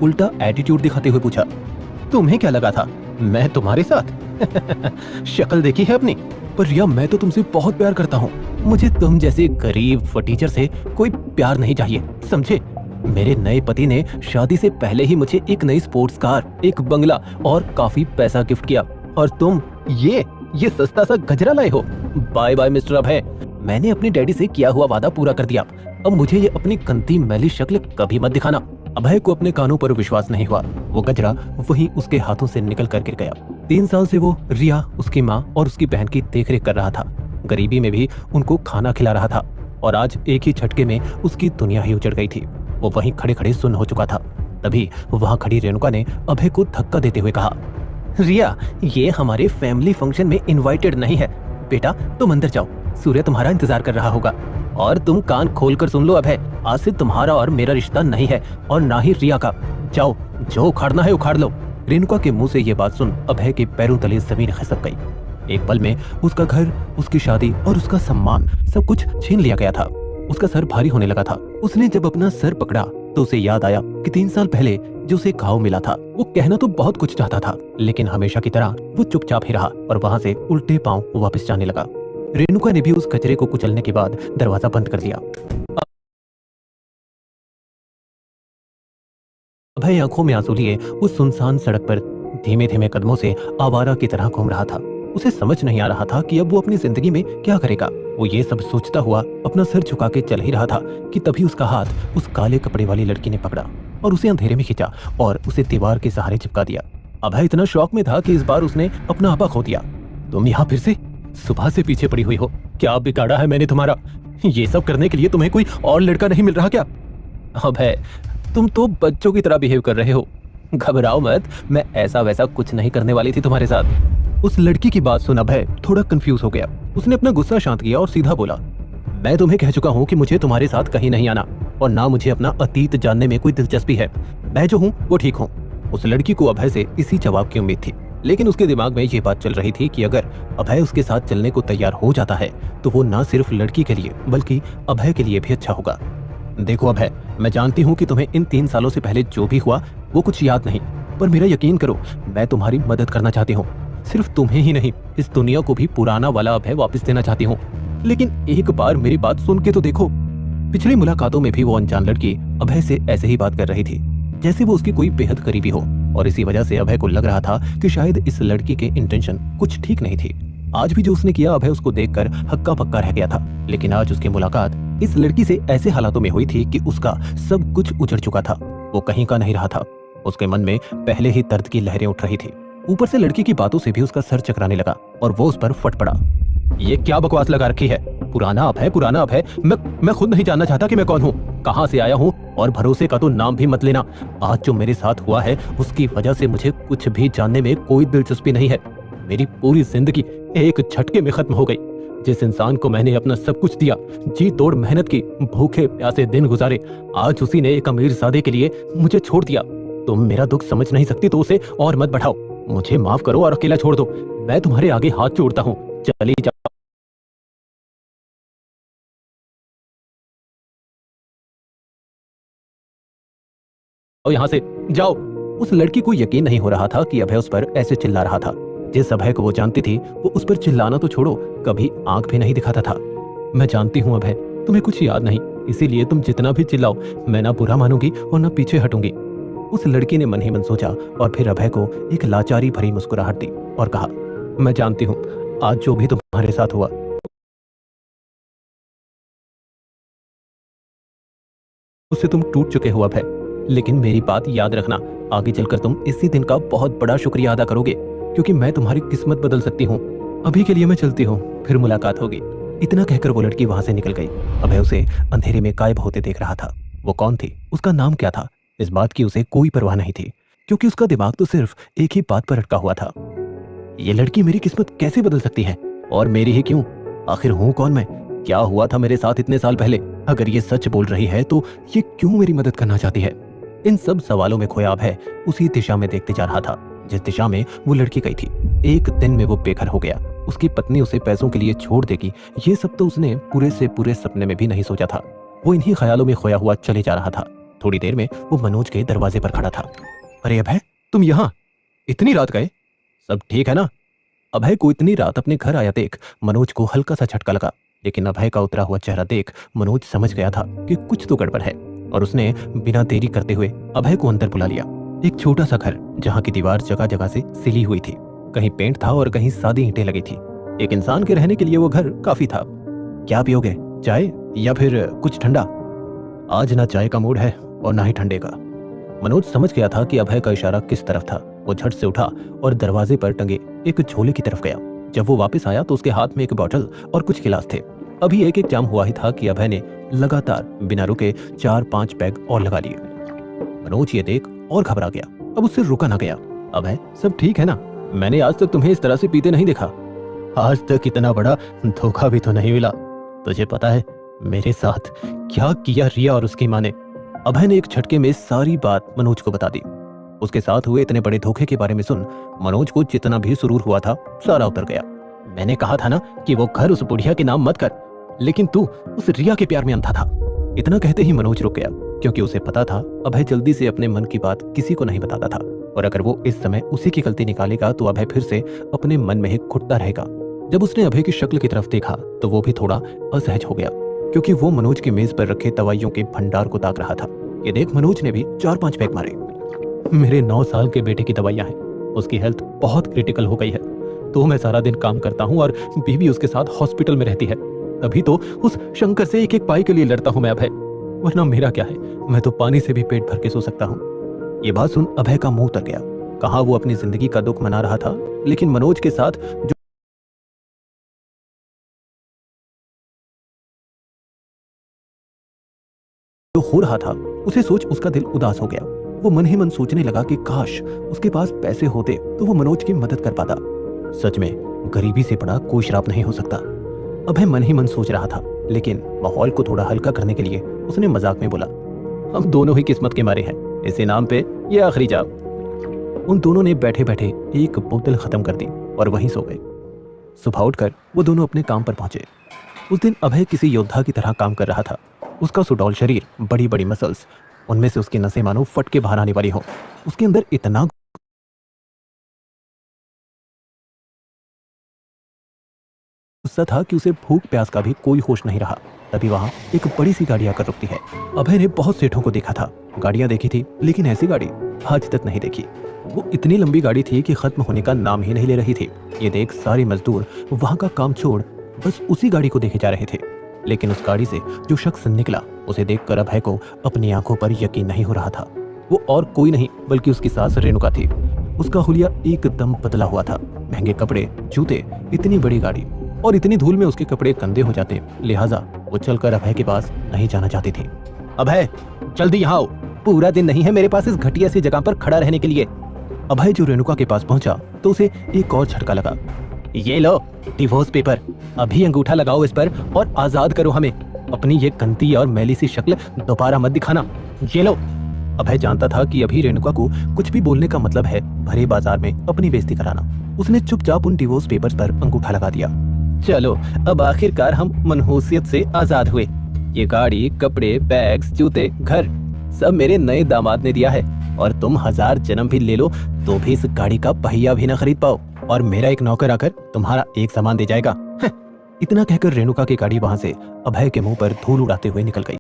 उल्टा एटीट्यूड दिखाते हुए पूछा, तुम्हें क्या लगा था मैं तुम्हारे साथ? शक्ल देखी है अपनी? पर रिया, मैं तो तुमसे बहुत प्यार करता हूँ। मुझे तुम जैसे गरीब फटीचर से कोई प्यार नहीं चाहिए, समझे? मेरे नए पति ने शादी से पहले ही मुझे एक नई स्पोर्ट्स कार, एक बंगला और काफी पैसा गिफ्ट किया, और तुम ये सस्ता सा गजरा लाए हो। बाय बाय मिस्टर अभय, मैंने अपने डैडी से किया हुआ वादा पूरा कर दिया। अब मुझे ये अपनी गंदी मैली शक्ल कभी मत दिखाना। अभय को अपने कानों पर विश्वास नहीं हुआ। वो गजरा वहीं उसके हाथों से निकल कर गिर गया। 3 साल से वो रिया, उसकी माँ और उसकी बहन की देखरेख कर रहा था। गरीबी में भी उनको खाना खिला रहा था, और आज एक ही झटके में उसकी दुनिया ही उजड़ गई थी। वो वहीं खड़े खड़े सुन्न हो चुका था। तभी वहां खड़ी रेणुका ने अभय को धक्का देते हुए कहा, रिया, ये हमारे फैमिली फंक्शन में इनवाइटेड नहीं है। बेटा, तुम अंदर जाओ, सूर्य तुम्हारा इंतजार कर रहा होगा। और तुम कान खोलकर सुन लो अभय, आज से तुम्हारा और मेरा रिश्ता नहीं है, और ना ही रिया का। जाओ, जो उखाड़ना है उखाड़ लो। रेणुका के मुंह से ये बात सुन अभय के पैरों तले जमीन खिसक गई। एक पल में उसका घर, उसकी शादी और उसका सम्मान सब कुछ छीन लिया गया था। उसका सर भारी होने लगा था। उसने जब अपना सर पकड़ा तो उसे याद आया कि 3 साल पहले जो उसे घाव मिला था। वो कहना तो बहुत कुछ चाहता था, लेकिन हमेशा की तरह वो चुपचाप ही रहा और वहां से उल्टे पांव वापस जाने लगा। रेणुका ने भी उस कचरे को कुचलने के बाद दरवाजा बंद कर दिया। अभय आंखों में आंसू लिए उस सुनसान सड़क पर धीमे धीमे कदमों से आवारा की तरह घूम रहा था। उसे समझ नहीं आ रहा था कि अब वो अपनी जिंदगी में क्या करेगा। वो ये सब सोचता हुआ अपना सिर झुका के चल ही रहा था कि तभी उसका हाथ उस काले कपड़े वाली लड़की ने पकड़ा और उसे अंधेरे में खींचा और उसे दीवार के सहारे चिपका दिया। अभय इतना शौक में था कि इस बार उसने अपना आपा खो दिया। तुम यहाँ फिर से? सुबह से पीछे पड़ी हुई हो, क्या बिगाड़ा है मैंने तुम्हारा? ये सब करने के लिए तुम्हें कोई और लड़का नहीं मिल रहा क्या? अभय, तुम तो बच्चों की तरह बिहेव कर रहे हो। घबराओ मत, मैं ऐसा वैसा कुछ नहीं करने वाली थी तुम्हारे साथ। उस लड़की की बात सुन अभय थोड़ा कंफ्यूज हो गया। उसने अपना गुस्सा शांत किया और सीधा बोला, मैं तुम्हें कह चुका हूँ कि मुझे तुम्हारे साथ कहीं नहीं आना, और ना मुझे अपना अतीत जानने में कोई दिलचस्पी है। मैं जो हूँ वो ठीक हूँ। उस लड़की को अभय से इसी जवाब की उम्मीद थी, लेकिन उसके दिमाग में ये बात चल रही थी कि अगर अभय उसके साथ चलने को तैयार हो जाता है तो वो ना सिर्फ लड़की के लिए बल्कि अभय के लिए भी अच्छा होगा। देखो अभय, मैं जानती हूँ कि तुम्हें इन 3 सालों से पहले जो भी हुआ वो कुछ याद नहीं, पर मेरा यकीन करो, मैं तुम्हारी मदद करना चाहती हूँ। सिर्फ तुम्हें ही नहीं, इस दुनिया को भी पुराना वाला अभय वापस देना चाहती हूँ। लेकिन एक बार मेरी बात सुन के तो देखो। पिछली मुलाकातों में भी वो अनजान लड़की अभय से ऐसे ही बात कर रही थी, जैसे वो उसकी कोई बेहद करीबी हो, और इसी वजह से अभय को लग रहा था कि शायद इस लड़की के इंटेंशन कुछ ठीक नहीं थी। आज भी जो उसने किया, अभय उसको देखकर हक्का पक्का रह गया था। लेकिन आज उसकी मुलाकात इस लड़की से ऐसे हालातों में हुई थी कि उसका सब कुछ उजड़ चुका था। वो कहीं का नहीं रहा था। उसके मन में पहले ही दर्द की लहरें उठ रही थी। ऊपर से लड़की की बातों से भी उसका सर चकराने लगा और वो उस पर फट पड़ा। ये क्या बकवास लगा रखी है? पुराना अभय, पुराना अभय। मैं खुद नहीं जानना चाहता कि मैं कौन हूँ, कहाँ से आया हूँ, और भरोसे का तो नाम भी मत लेना। आज जो मेरे साथ हुआ है उसकी वजह से मुझे कुछ भी जानने में कोई दिलचस्पी नहीं है। मेरी पूरी जिंदगी एक झटके में खत्म हो गई। जिस इंसान को मैंने अपना सब कुछ दिया, जी तोड़ मेहनत की, भूखे प्यासे दिन गुजारे, आज उसी ने एक अमीरजादे के लिए मुझे छोड़ दिया। तुम मेरा दुख समझ नहीं सकती तो उसे और मत बढ़ाओ। मुझे माफ करो और अकेला छोड़ दो। मैं तुम्हारे आगे हाथ जोड़ता हूँ, चली जाओ यहाँ से, जाओ। उस लड़की को यकीन नहीं हो रहा था कि अभय उस पर ऐसे चिल्ला रहा था। जिस अभय को वो जानती थी, वो उस पर चिल्लाना तो छोड़ो, कभी आंख भी नहीं दिखाता था। मैं जानती हूँ अभय, तुम्हें कुछ याद नहीं, इसीलिए तुम जितना भी चिल्लाओ मैं ना बुरा मानूंगी और ना पीछे हटूंगी। उस लड़की ने मन ही मन सोचा और फिर अभय को एक लाचारी भरी मुस्कुराहट दी और कहा, मैं जानती हूँ आज जो भी तुम्हारे साथ हुआ उससे तुम टूट चुके हो अभय, लेकिन मेरी बात याद रखना, आगे चलकर तुम इसी दिन का बहुत बड़ा शुक्रिया अदा करोगे, क्योंकि मैं तुम्हारी किस्मत बदल सकती हूँ। अभी के लिए मैं चलती हूँ, फिर मुलाकात होगी। इतना कहकर वो लड़की वहां से निकल गई। अभय उसे अंधेरे में गायब होते देख रहा था। वो कौन थी, उसका नाम क्या था, इस बात की उसे कोई परवाह नहीं थी, क्योंकि उसका दिमाग तो सिर्फ एक ही बात पर अटका हुआ था। ये लड़की मेरी किस्मत कैसे बदल सकती है, और मेरी ही क्यों? आखिर हूँ कौन मैं? क्या हुआ था मेरे साथ इतने साल पहले? अगर ये सच बोल रही है तो ये क्यों मेरी मदद करना चाहती है? इन सब सवालों में खोया अभय उसी दिशा में देखते जा रहा था जिस दिशा में वो लड़की गई थी। एक दिन में वो बेघर हो गया। उसकी पत्नी उसे पैसों के लिए छोड़ देगी, ये सब तो उसने पूरे से पूरे सपने में भी नहीं सोचा था। वो इन्हीं ख्यालों में खोया हुआ चले जा रहा था। थोड़ी देर में वो मनोज के दरवाजे पर खड़ा था। अरे अभय, तुम यहाँ इतनी रात गए? सब ठीक है ना? अभय को इतनी रात अपने घर आया देख मनोज को हल्का सा झटका लगा, लेकिन अभय का उतरा हुआ चेहरा देख मनोज समझ गया था कि कुछ तो गड़बड़ है और उसने बिना देरी करते हुए अभय को अंदर बुला लिया। एक छोटा सा घर जहाँ की दीवार जगह जगह से सिली हुई थी, कहीं पेंट था और कहीं सादी ईंटें लगी थी। एक इंसान के रहने के लिए वो घर काफी था। क्या पियोगे, चाय या फिर कुछ ठंडा? आज ना चाय का मूड है और ना ही ठंडे का। मनोज समझ गया था कि अभय का इशारा किस तरफ था। वो झट से उठा और दरवाजे पर टंगे एक झोले की तरफ गया। जब वो वापस आया तो उसके हाथ में एक बोतल और कुछ गिलास थे। अभी एक एक जाम हुआ ही था कि अभय ने लगातार बिना रुके 4-5 पैग और लगा लिए। मनोज ये देख और घबरा गया। अब उससे रुका ना गया। अभय, सब ठीक है ना? मैंने आज तक तुम्हें इस तरह से पीते नहीं देखा। आज तक इतना बड़ा धोखा भी तो नहीं मिला। तुझे पता है मेरे साथ क्या किया रिया और उसकी माँ ने? अभय ने एक झटके में सारी बात मनोज को बता दी। उसके साथ हुए इतने बड़े धोखे के बारे में सुन मनोज को जितना भी सुरूर हुआ था सारा उतर गया। मैंने कहा था ना कि वो घर उस बुढ़िया के नाम मत कर, लेकिन तू उस रिया के प्यार में अंधा था। इतना कहते ही मनोज रुक गया, क्योंकि उसे पता था अभय जल्दी से अपने मन की बात किसी को नहीं बताता था, और अगर वो इस समय उसी की गलती निकालेगा तो अभय फिर से अपने मन में ही घुटता रहेगा। जब उसने अभय की शक्ल की तरफ देखा तो वो भी थोड़ा असहज हो गया, क्योंकि वो मनोज की मेज पर रखे दवाइयों के भंडार को ताक रहा था। ये देख मनोज ने भी 4-5 पैक मारे। मेरे 9 साल के बेटे की दवाइयां हैं, उसकी हेल्थ बहुत क्रिटिकल हो गई है, तो मैं सारा दिन काम करता हूँ और बीवी उसके साथ हॉस्पिटल में रहती है। तभी तो उस शंकर से एक एक पाई के लिए लड़ता हूँ मैं अभय, वरना मेरा क्या है, मैं तो पानी से भी पेट भर के सो सकता हूँ। ये बात सुन अभय का मुंह उतर गया। कहाँ वो अपनी जिंदगी का दुख मना रहा था, लेकिन मनोज के साथ जो हो रहा था उसे सोच उसका दिल उदास हो गया। वो मन ही मन सोचने लगा कि काश उसके पास पैसे होते तो वो मनोज की मदद कर पाता। सच में गरीबी से बड़ा कोई श्राप नहीं हो सकता, अभय मन ही मन सोच रहा था। लेकिन माहौल को थोड़ा हल्का करने के लिए उसने मजाक में बोला, हम दोनों ही किस्मत के मारे हैं, इसी नाम पे ये आखिरी जाप। उन दोनों ने बैठे बैठे एक बोतल खत्म कर दी और वहीं सो गए। सुबह उठकर वो दोनों अपने काम पर पहुंचे। उस दिन अभय किसी योद्धा की तरह काम कर रहा था। उसका सुडौल शरीर, बड़ी बड़ी मसल्स, उनमें से उसकी नसें मानो फट के बाहर आने वाली हो। उसके अंदर इतना गुस्सा था कि उसे भूख प्यास का भी कोई होश नहीं रहा। तभी वहां एक बड़ी सी गाड़ी आकर रुकती है। अभय ने बहुत सेठों को देखा था, गाड़ियां देखी थी, लेकिन ऐसी गाड़ी आज तक नहीं देखी। वो इतनी लंबी गाड़ी थी कि खत्म होने का नाम ही नहीं ले रही थी। ये देख सारे मजदूर वहां का काम छोड़ बस उसी गाड़ी को देखे जा रहे थे। लेकिन उस गाड़ी से जो शख्स निकला उसे देखकर अभय को अपनी आंखों पर यकीन नहीं हो रहा था। वो और कोई नहीं बल्कि उसकी सास रेणुका थी। उसका हुलिया एकदम बदला हुआ था, महंगे कपड़े, जूते, इतनी बड़ी गाड़ी और इतनी धूल में उसके कपड़े गंदे हो जाते, लिहाजा वो चलकर अभय के पास नहीं जाना चाहती थी। अभय, जल्दी यहाँ आओ, पूरा दिन नहीं है मेरे पास इस घटिया सी जगह पर खड़ा रहने के लिए। अभय जो रेणुका के पास पहुंचा तो उसे एक और झटका लगा। ये लो डिवोर्स पेपर, अभी अंगूठा लगाओ इस पर और आजाद करो हमें। अपनी ये गंदी और मैली सी शक्ल दोबारा मत दिखाना। ये लो। अभय जानता था कि अभी रेणुका को कुछ भी बोलने का मतलब है भरे बाजार में अपनी बेइज्जती कराना। उसने चुपचाप उन डिवोर्स पेपर्स पर अंगूठा लगा दिया। चलो अब आखिरकार हम मनहूसियत से आजाद हुए। ये गाड़ी, कपड़े, बैग्स, जूते, घर सब मेरे नए दामाद ने दिया है, और तुम 1000 जन्म भी ले लो तो भी इस गाड़ी का पहिया भी ना खरीद पाओ, और मेरा एक नौकर आकर तुम्हारा एक सामान दे जाएगा। इतना कहकर रेणुका की गाड़ी वहां से अभय के मुंह पर धूल उड़ाते हुए निकल गई।